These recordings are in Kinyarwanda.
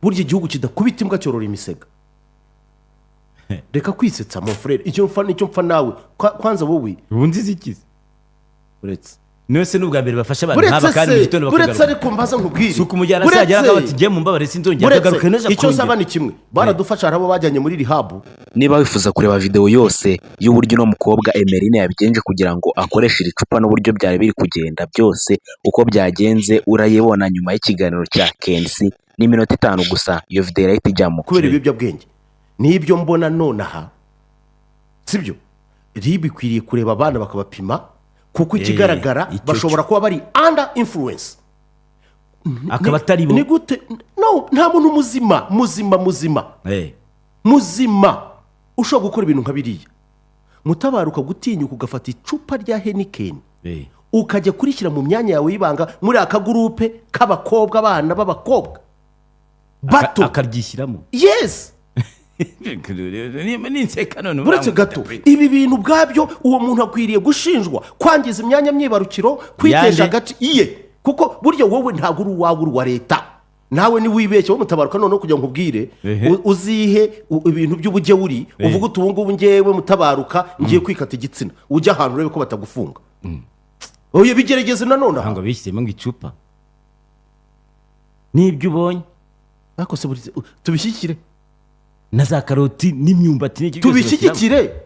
burya igihugu kidakubita imbwa cyorora imisega. Reka kwisetsa mon frère, icyo mfa nawe kwanza wowe ubundi zikize uretse nose n'ubwa mbere bafasha abantu nk'aba kandi mu gitondo bakagaruka. Buretse ariko mbaza nkubwire suko umujyana sajya akabati giye mu mbabare sinzongera akagaruka neza. Icyo saba ni kimwe baradufasha harabo bajyanye muri rehab. Niba wifuza kureba video yose y'uburyo no mukobwa Emeline yabigenje kugira ngo akoreshe iri cupa n'uburyo byari biri kugenda byose uko byagenze urayibona nyuma y'ikiganiro cya Kensi n'iminota 5 gusa. Iyo video irahita ijyamo kubera ibiyobyabwenge n'ibyo mbona nonaha, sibyo ribikwiriye kureba abana bakabapima kuko ikigaragara bashobora kuba bari under influence. Akaba atari bo ni gute? No, nta muntu muzima ushobora gukora ibintu nka biriya. Mutabaruka gutinyuka ugafata icupa rya Heineken ukajya kurishyira mu myanya yawe y'ibanga muri akagurupe k'abakobwa, abana b'abakobwa bato akaryishyiramo. Yes. Buretse gato ibi bintu bwabyo uwo muntu akwiriye gushinjwa kwangiza imyanya myibarukiro, kwitesha agace iye, kuko burya wowe ntabwo uri uwawe, uri wa leta. Nawe ni wibeshye wo Mutabaruka noneho kugira ngo ubwire uzihe ibintu by'ubujye uri uvuga uti ubu ngubu ngewe Mutabaruka ngiye kwikata igitsina, ujya ahantu urebe ko batagufunga. Oye bigerageze nanone ngo bishyiremo icupa n'ibyo ubonye ariko se tubishyikire na za karoti n'imyumbati n'iki tubishyikire.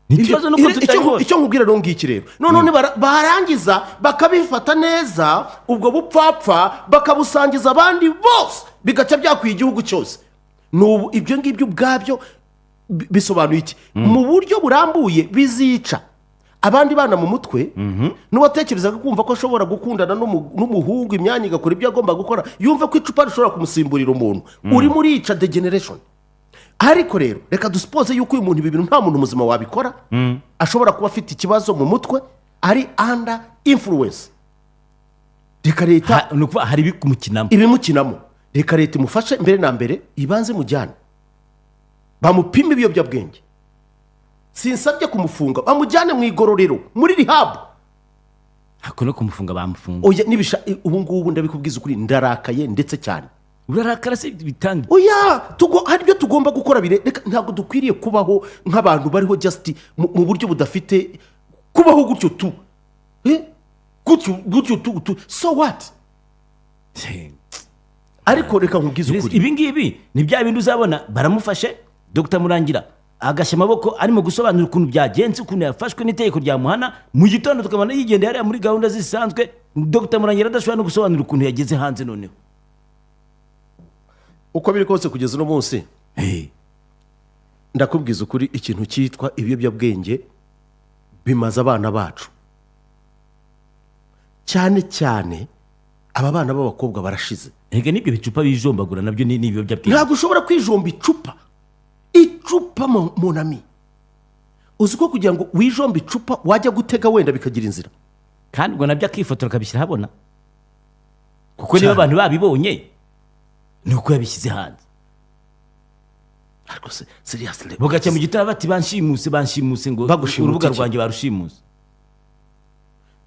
Icyo nkubwira rero ngiki rero none barangiza bakabifata neza ubwo bupfapfa bakabusangiza abandi bose bigaca byakwiye igihugu cyose. N'ubu ibyo ngibyo ubwabyo bisobanuye iki? Mu buryo burambuye bizica abandi bana mu mutwe. N'uwatekerezaga kumva ko ashobora gukundana n'umuhungu imyanya igakora ibyo agomba gukora, yumva ko icupa rishobora kumusimburira umuntu. Uri muri ica degeneration. Ariko rero reka duspose yuko uyu muntu ibi bintu nta muntu muzima wabikora. Ashobora kuba afite ikibazo mu mutwe, ari under influence. Reka leta hari ibimukinamo. Reka leta imufashe mbere na mbere, ibanze mujyane bamupime ibiyobyabwenge. Sinsabye kumufunga, bamujyane mu igororero muri rehab. Hako no kumufunga bamufunga. Oya nibisha ubu ngubu ndabikubwiza ukuri ndarakaye ndetse cyane. Urarakara se bitandi. Oya hari ibyo tugomba gukora bire. Ntabwo dukwiriye kubaho nk'abantu bariho just mu buryo budafite kubaho gutyo tu. Gutyo tu. So what? Ariko reka nkubwize ukuri. Ibi ngibi ni bya bintu uzabona baramufashe Dr. Murangira agashya amaboko arimo gusobanura ukuntu byagenze, ukuntu yafashwe n'itegeko rya muhana. Mu gitondo tukabona yigenda yari muri gahunda zisanzwe. Dr. Murangira adashobora no gusobanura ukuntu yageze hanze noneho. Uko biri kose kugeza no munsi ndakubwiza ukuri ikintu cyitwa ibiyobyabwenge bimaze abana bacu cyane aba bana b'abakobwa barashize. Ege nibyo bicupa bijombagura nabyo ni ibiyobyabwenge. Ntabwo ushobora kwijomba icupa monami. Uzi ko kugira ngo wijombe icupa wajya gutega wenda bikagira inzira, kandi ngo nabyo akifotora kabishyira habona, kuko niba abantu babibonye nuko yabishyize hanze. Ariko seriously bugacya mu gitara bati banshimuse ngo urubuga rwanjye barushimuse.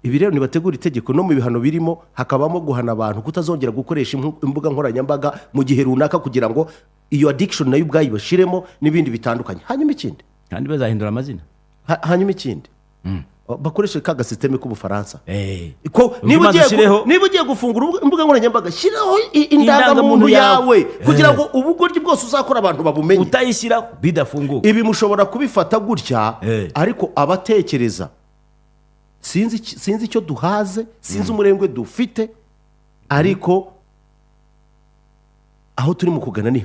Ibi rero nibategura itegeko no mu bihano birimo hakabamo guhana abantu kutazongera gukoresha imbuga nkoranyambaga mu gihe runaka kugira ngo iyo addiction nayo ubwayo bashiremo n'ibindi bitandukanye. Hanyuma ikindi kandi bazahindura amazina. Hanyuma ikindi bakoresha kaga systeme k'Ubufaransa. Ko niba ugiye gufungura imbuga nkoranyambaga shiraho indangamuntu yawe kugira ngo ubugoryi bwose uzakora abantu babumenye. Utayishyiraho bidafunguka. Ibi mushobora kubifata gutya ariko abatekereza sinzi icyo duhaze, sinzi umurengwe dufite, ariko aho turi mu kugana ni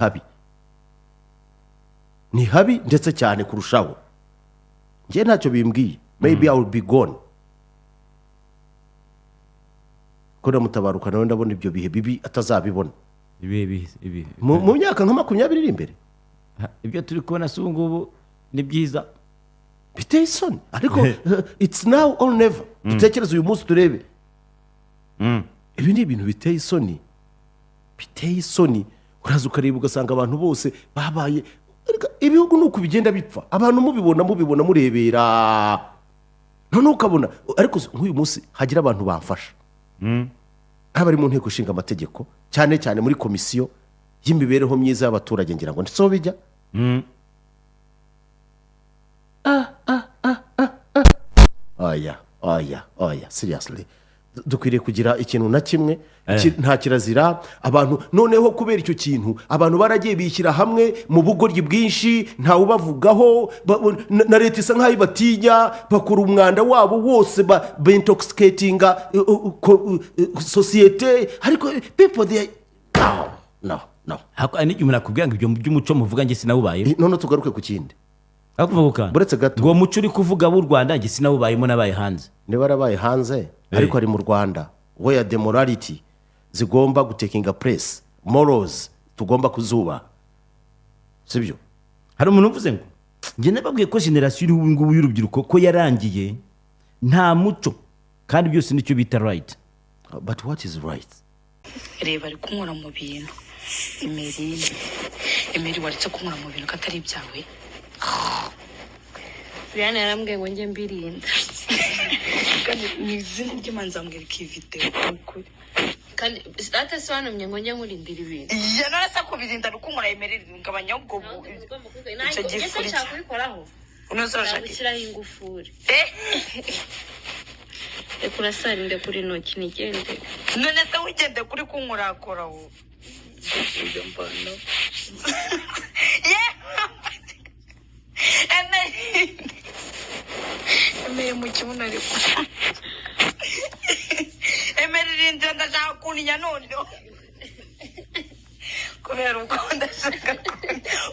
habi ndetse cyane kurushaho. Ngiye ntacyo bimbwiye. Maybe I will be gone. Kora Mutabaruka nawe ndabona ibyo bihe bibi atazabibona. Ibi mu myaka nka 20 iri imbere. Ibyo turi kubona se ngubu ni byiza. Biteye isoni. Ariko it's now or never. Dutekereza uyu munsi turebe. Ibi ni ibintu biteye isoni. Uraza ukareba ugasanga abantu bose babaye ibihugu nuko bigenda bipfa. Abantu mubibona murebera. None ukabona ariko nk'uyu munsi hagira abantu bamfasha. Abari mu nteko ishinga amategeko cyane muri komisiyo y'imibereho myiza y'abaturage ngira ngo ndetse bijya oya seriously dukwiriye kugira ikintu na kimwe nta kirazira abantu noneho kubera icyo kintu abantu baragiye bishyira hamwe mu bugoryi bwinshi ntawe ubavugaho na leta isa nk'aho ibatinya bakora umwanda wabo wose beintoxicatinga sosiyete ariko people they no n'igihe umuntu akubwira ngo ibyo by'umuco muvuga njye sinawubayeho none tugaruke ku kindi buretse gato ngo uwo muco uri kuvuga w'u Rwanda njye sinawubayemo nabaye hanze niba arabaye hanze ariko ari mu Rwanda where the morality zigomba gutekinga place morals tugomba kuzuba sibyo hari umuntu uvuze ngo njye nababwiye ko generasiyo iri ubu ngubu y'urubyiruko ko yarangiye nta muco kandi byose nicyo bita right but what is right reba ari kunkora mu bintu Emery waretse kunkora mu bintu katari ibyawe Brian yarambwiye ngo njye mbirinda kandi ni izina ry'Imana nzambwira iki video ukuri kandi atasobanumye ngo njye nkurindira ibintu narasa kubirinda rukunkora Emery ngabanya ubwo icyo gifuri nshaka kubikoraho unozashaka gushyiraho ingufuri reka urasarinde kuri ntoki nigende none se wigende kuri kunkorakoraho Emery mu kibuno ariko Emery rinde ndashaka kuninya none kubera uko ndashaka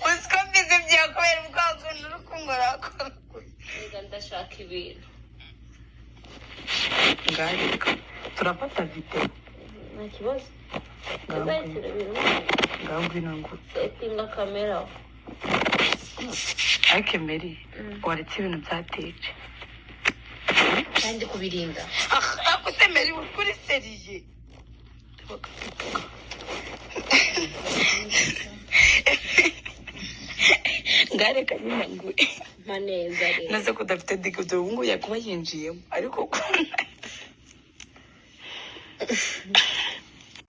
usiko mbize bya kubera uko akunda rukunkorakora ndashaka ibintu ngarika turafata video nta kibazo ngambwira ngo setinga kamera ariko Emery waretse ibintu byateje kandi kubirinda akuse Emery kuri seriye ngareka nyine ngo maneza rero naze ko dafite digito ubu ngo yakuba yinjiyemo ariko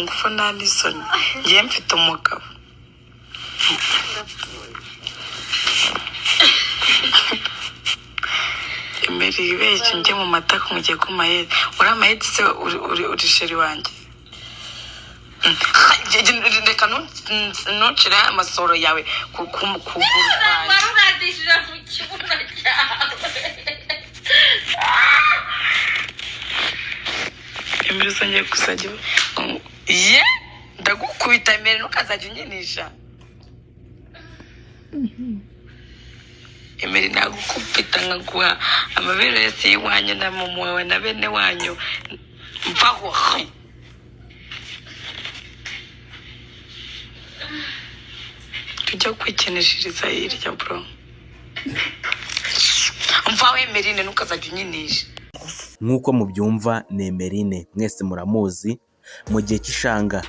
ngufu nta n'isoni ngiye mfite umugabo Emery ibeshye njye mu matako mugiye ku mayeri uri amayeri se uri sheri wanjye reka ntucire amasoro yawe ku kuguru kwanjye uradishije ku kibuno cyawe Emery uzongeye kuzajya ndagukubita Emery ntukazajya unyinisha Emery nagukubita nkaguha amabere yose y'iwanyu na mama wawe na bene wanyu mvaho tujya kwikinishiriza hirya bro mvaho Emery ntukazajya unyinisha nk'uko mubyumva ni Emery mwese muramuzi mu gihe cy'ishanga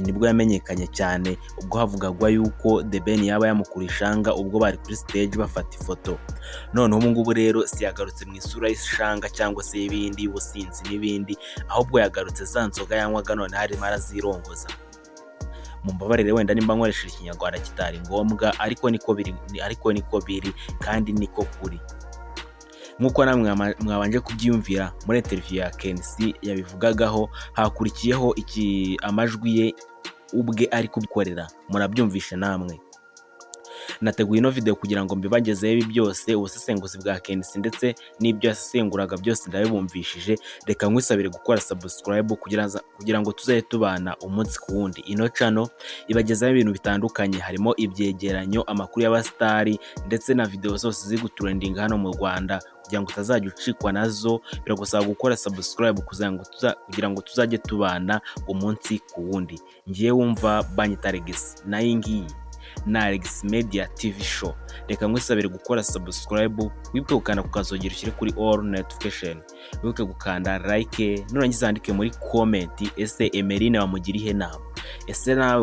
nibwo yamenyekanye cyane ubwo havugagwa yuko The Ben yaba yamukura ishanga ubwo bari kuri stage bafata ifoto noneho ubu ngubu rero si yagarutse mu isura y'ishanga cyangwa se y'ibindi y'ubusinzi n'ibindi ahubwo yagarutse za nzoga yanywaga none harimo arazirongoza mumbabarire wenda nimba nkoresheje ikinyarwanda kitari ngombwa ariko niko biri kandi niko kuri nk'uko namwe mwabanje kubyiyumvira muri interview ya Kensi yabivugagaho hakurikiyeho amajwi ye ubwe ari kubikorera murabyumvishe namwe nateguye ino video kugira ngo mbibagezeho ibi byose ubusesenguzi bwa Kensi ndetse n'ibyo yasesenguraga byose ndabibumvishije reka nkwisabire gukora subscribe kugira ngo tuzaye tubana umunsi ku wundi ino channel ibagezaho ibintu bitandukanye harimo ibyegeranyo amakuru y'abastari ndetse na video zose ziri gutrendinga hano mu Rwanda kugira ngo utazajya ucikwa nazo biragusaba gukora subscribe kugira ngo tuzajye tubana umunsi ku wundi ngiye wumva banyita Alex nayo ngiyi na Alex Media TV show reka nkwisabire gukora subscribe wibuke gukanda kukazogera ushyire kuri all notification wibuke gukanda like nurangiza andike muri comment ese Emery wamugira ihe nama ese nawe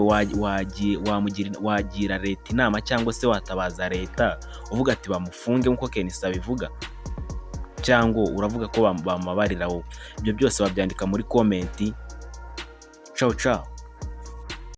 wagira leta inama cyangwa se watabaza leta uvuga ati bamufunge nkuko Kensi abivuga cyangwa uravuga ko bamabarira wowe ibyo byose babyandika muri comment ciao